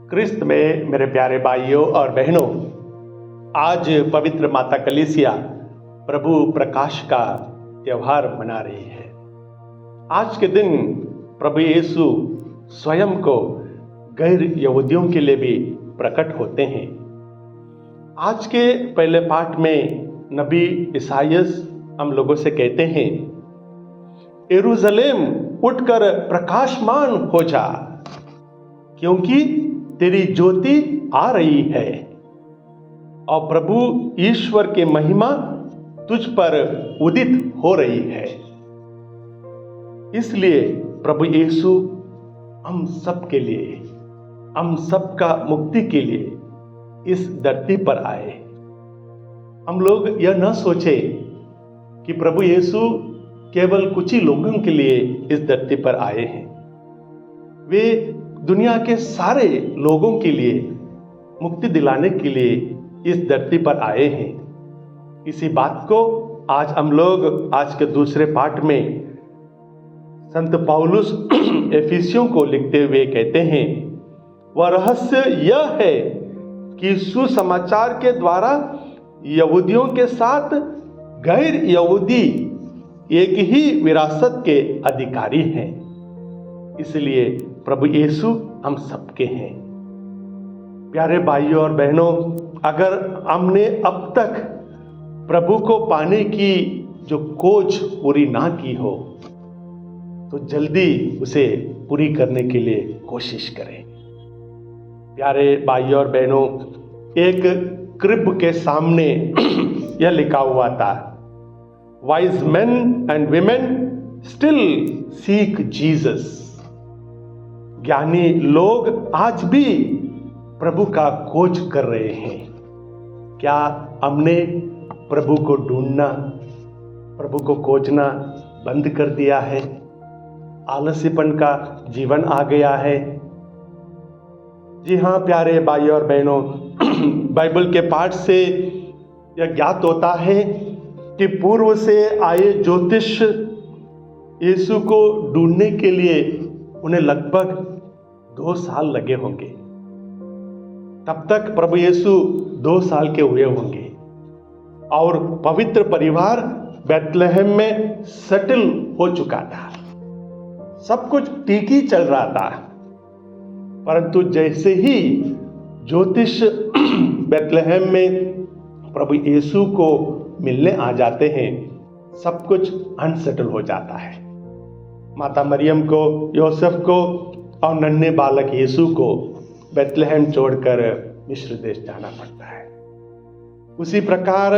क्रिस्त में मेरे प्यारे भाइयों और बहनों, आज पवित्र माता कलीसिया प्रभु प्रकाश का त्योहार मना रही है। आज के दिन प्रभु यीशु स्वयं को गैर यहूदियों के लिए भी प्रकट होते हैं। आज के पहले पाठ में नबी ईसाइयस हम लोगों से कहते हैं, यरूशलेम उठकर प्रकाशमान हो जा, क्योंकि तेरी ज्योति आ रही है और प्रभु ईश्वर की महिमा तुझ पर उदित हो रही है। इसलिए प्रभु यीशु हम सब के लिए, हम सबका मुक्ति के लिए इस धरती पर आए। हम लोग यह न सोचे कि प्रभु यीशु केवल कुछ ही लोगों के लिए इस धरती पर आए हैं। वे दुनिया के सारे लोगों के लिए मुक्ति दिलाने के लिए इस धरती पर आए हैं। इसी बात को आज हम लोग आज के दूसरे पाठ में संत पौलुस एफिसियों को लिखते हुए कहते हैं, वह रहस्य यह है कि सुसमाचार के द्वारा यहूदियों के साथ गैर यहूदी एक ही विरासत के अधिकारी हैं। इसलिए प्रभु यीशु हम सबके हैं। प्यारे भाइयों और बहनों, अगर हमने अब तक प्रभु को पाने की जो खोज पूरी ना की हो तो जल्दी उसे पूरी करने के लिए कोशिश करें। प्यारे भाइयों और बहनों, एक क्रिब के सामने यह लिखा हुआ था, wise main and women still seek Jesus. ज्ञानी लोग आज भी प्रभु का खोज कर रहे हैं। क्या हमने प्रभु को ढूंढना, प्रभु को खोजना बंद कर दिया है? आलसीपन का जीवन आ गया है? जी हाँ प्यारे भाइयों और बहनों, बाइबल के पाठ से यह ज्ञात होता है कि पूर्व से आए ज्योतिष यीशु को ढूंढने के लिए उन्हें लगभग 2 साल लगे होंगे। तब तक प्रभु यीशु 2 साल के हुए होंगे और पवित्र परिवार बेथलेहम में सेटल हो चुका था। सब कुछ ठीक ही चल रहा था, परंतु जैसे ही ज्योतिष बेथलेहम में प्रभु यीशु को मिलने आ जाते हैं, सब कुछ अनसेटल हो जाता है। माता मरियम को, योसेफ को और नन्हे बालक यीशु को बेथलेहम छोड़कर मिस्र देश जाना पड़ता है। उसी प्रकार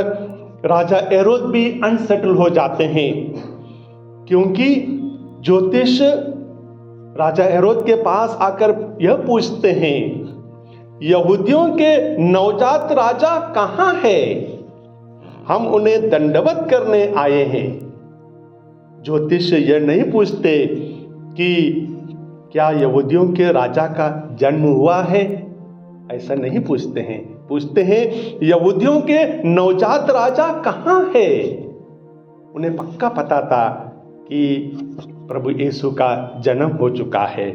राजा हेरोद भी अनसेटल हो जाते हैं, क्योंकि ज्योतिष राजा हेरोद के पास आकर यह पूछते हैं, यहूदियों के नवजात राजा कहाँ है? हम उन्हें दंडवत करने आए हैं। ज्योतिष यह नहीं पूछते कि क्या यहूदियों के राजा का जन्म हुआ है, ऐसा नहीं पूछते हैं। पूछते हैं यहूदियों के नवजात राजा कहाँ है? उन्हें पक्का पता था कि प्रभु यीशु का जन्म हो चुका है।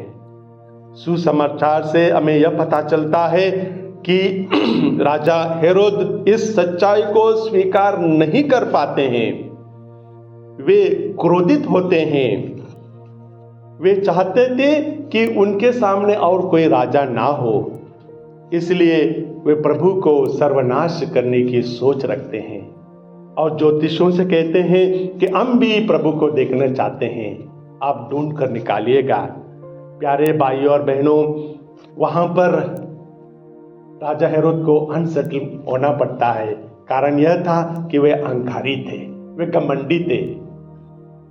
सुसमाचार से हमें यह पता चलता है कि राजा हेरोद इस सच्चाई को स्वीकार नहीं कर पाते हैं। वे क्रोधित होते हैं। वे चाहते थे कि उनके सामने और कोई राजा ना हो, इसलिए वे प्रभु को सर्वनाश करने की सोच रखते हैं और ज्योतिषों से कहते हैं कि हम भी प्रभु को देखना चाहते हैं, आप ढूंढ कर निकालिएगा। प्यारे भाइयों और बहनों, वहां पर राजा हेरोद को अनसेटल होना पड़ता है। कारण यह था कि वे अहंकारी थे, वे घमंडी थे।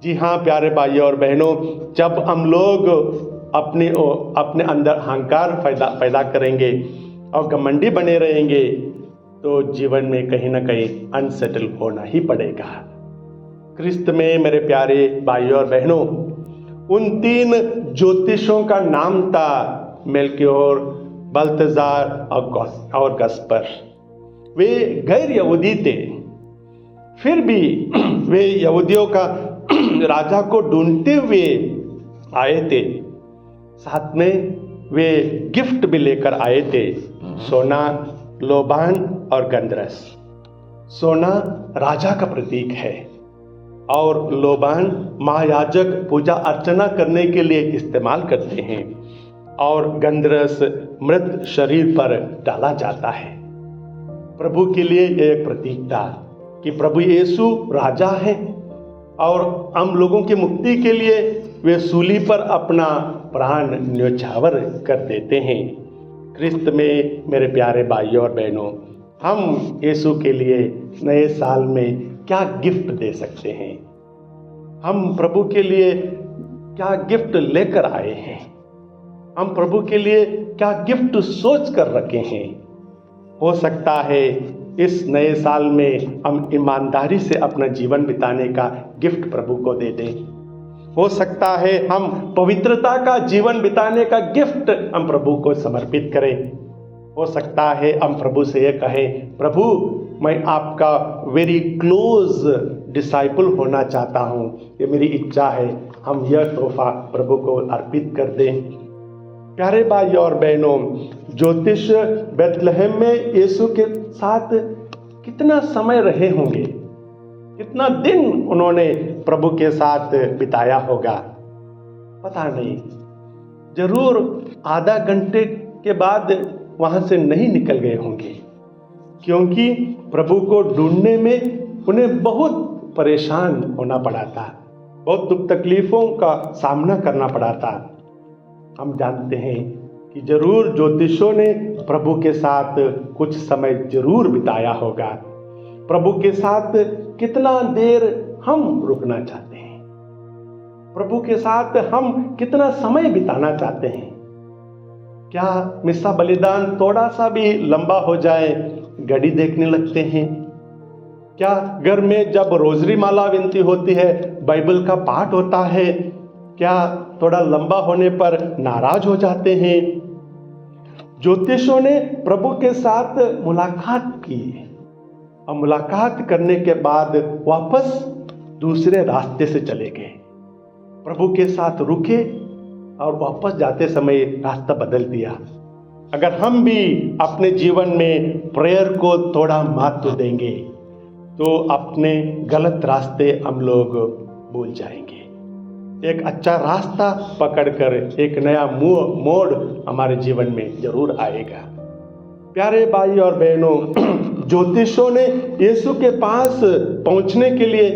जी हाँ प्यारे भाइयों और बहनों, जब हम लोग अपने अंदर अहंकार पैदा करेंगे और घमंडी बने रहेंगे तो जीवन में कहीं ना कहीं अनसेटल होना ही पड़ेगा। क्रिस्त में मेरे प्यारे भाइयों और बहनों, उन 3 ज्योतिषों का नाम था मेल्कियोर, बल्तजार और गस्पर। वे गैर यहूदी थे, फिर भी वे यहूदियों का राजा को ढूंढते हुए आए थे। साथ में वे गिफ्ट भी लेकर आए थे, सोना, लोबान और गंधरस। सोना राजा का प्रतीक है और लोबान महायाजक पूजा अर्चना करने के लिए इस्तेमाल करते हैं और गंधरस मृत शरीर पर डाला जाता है। प्रभु के लिए यह एक प्रतीक था कि प्रभु यीशु राजा है और हम लोगों की मुक्ति के लिए वे सूली पर अपना प्राण न्योछावर कर देते हैं। क्रिस्त में मेरे प्यारे भाइयों और बहनों, हम यीशु के लिए नए साल में क्या गिफ्ट दे सकते हैं? हम प्रभु के लिए क्या गिफ्ट लेकर आए हैं? हम प्रभु के लिए क्या गिफ्ट सोच कर रखे हैं? हो सकता है इस नए साल में हम ईमानदारी से अपना जीवन बिताने का गिफ्ट प्रभु को दे दें। हो सकता है हम पवित्रता का जीवन बिताने का गिफ्ट हम प्रभु को समर्पित करें। हो सकता है हम प्रभु से यह कहें, प्रभु मैं आपका वेरी क्लोज डिसाइपल होना चाहता हूँ, ये मेरी इच्छा है। हम यह तोहफा प्रभु को अर्पित कर दें। प्यारे भाई और बहनों, ज्योतिष बेथलेहम में यीशु के साथ कितना समय रहे होंगे, कितना दिन उन्होंने प्रभु के साथ बिताया होगा, पता नहीं। जरूर आधा घंटे के बाद वहां से नहीं निकल गए होंगे, क्योंकि प्रभु को ढूंढने में उन्हें बहुत परेशान होना पड़ा था, बहुत दुख तकलीफों का सामना करना पड़ा था। हम जानते हैं कि जरूर ज्योतिषों ने प्रभु के साथ कुछ समय जरूर बिताया होगा। प्रभु के साथ कितना देर हम रुकना चाहते हैं? प्रभु के साथ हम कितना समय बिताना चाहते हैं? क्या मिस्सा बलिदान थोड़ा सा भी लंबा हो जाए घड़ी देखने लगते हैं? क्या घर में जब रोजरी माला विनती होती है, बाइबल का पाठ होता है, क्या थोड़ा लंबा होने पर नाराज हो जाते हैं? ज्योतिषों ने प्रभु के साथ मुलाकात की और मुलाकात करने के बाद वापस दूसरे रास्ते से चले गए। प्रभु के साथ रुके और वापस जाते समय रास्ता बदल दिया। अगर हम भी अपने जीवन में प्रेयर को थोड़ा महत्व देंगे तो अपने गलत रास्ते हम लोग भूल जाएंगे। एक अच्छा रास्ता पकड़कर एक नया मोड़ हमारे जीवन में जरूर आएगा। प्यारे भाई और बहनों, ज्योतिषों ने यीशु के पास पहुंचने के लिए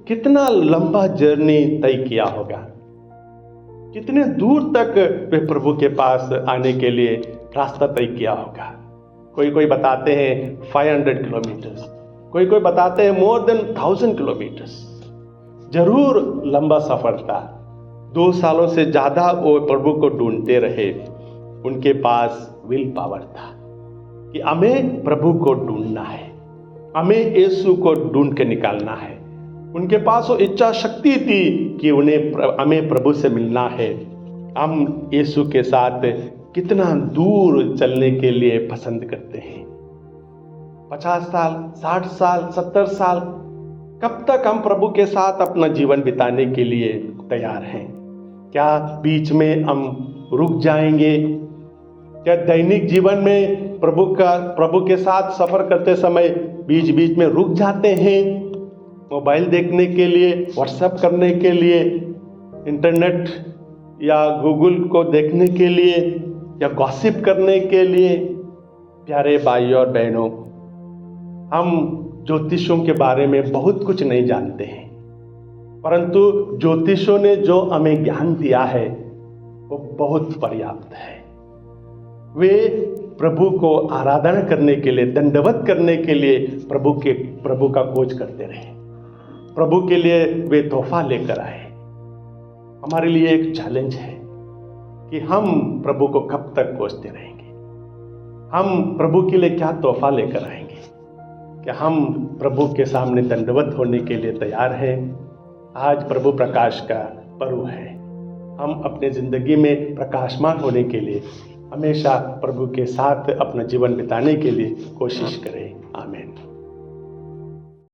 कितना लंबा जर्नी तय किया होगा, कितने दूर तक वे प्रभु के पास आने के लिए रास्ता तय किया होगा। कोई बताते हैं 500 किलोमीटर्स, कोई बताते हैं मोर देन 1000 किलोमीटर्स। जरूर लंबा सफर था। 2 सालों से ज्यादा वो प्रभु को ढूंढते रहे। उनके पास विल पावर था कि हमें प्रभु को ढूंढना है, हमें यीशु को ढूंढ के निकालना है। उनके पास वो इच्छा शक्ति थी कि हमें प्रभु से मिलना है। हम यीशु के साथ कितना दूर चलने के लिए पसंद करते हैं? 50 साल, 60 साल, 70 साल, कब तक हम प्रभु के साथ अपना जीवन बिताने के लिए तैयार हैं? क्या बीच में हम रुक जाएंगे? क्या दैनिक जीवन में प्रभु के साथ सफर करते समय बीच बीच में रुक जाते हैं? मोबाइल देखने के लिए, व्हाट्सएप करने के लिए, इंटरनेट या गूगल को देखने के लिए या गॉसिप करने के लिए? प्यारे भाइयों और बहनों, हम ज्योतिषों के बारे में बहुत कुछ नहीं जानते हैं, परंतु ज्योतिषों ने जो हमें ज्ञान दिया है वो बहुत पर्याप्त है। वे प्रभु को आराधना करने के लिए, दंडवत करने के लिए प्रभु का खोज करते रहे। प्रभु के लिए वे तोहफा लेकर आए। हमारे लिए एक चैलेंज है कि हम प्रभु को कब तक खोजते रहेंगे? हम प्रभु के लिए क्या तोहफा लेकर आएंगे? क्या हम प्रभु के सामने दंडवत होने के लिए तैयार हैं? आज प्रभु प्रकाश का पर्व है। हम अपने जिंदगी में प्रकाशमान होने के लिए हमेशा प्रभु के साथ अपना जीवन बिताने के लिए कोशिश करें। आमीन।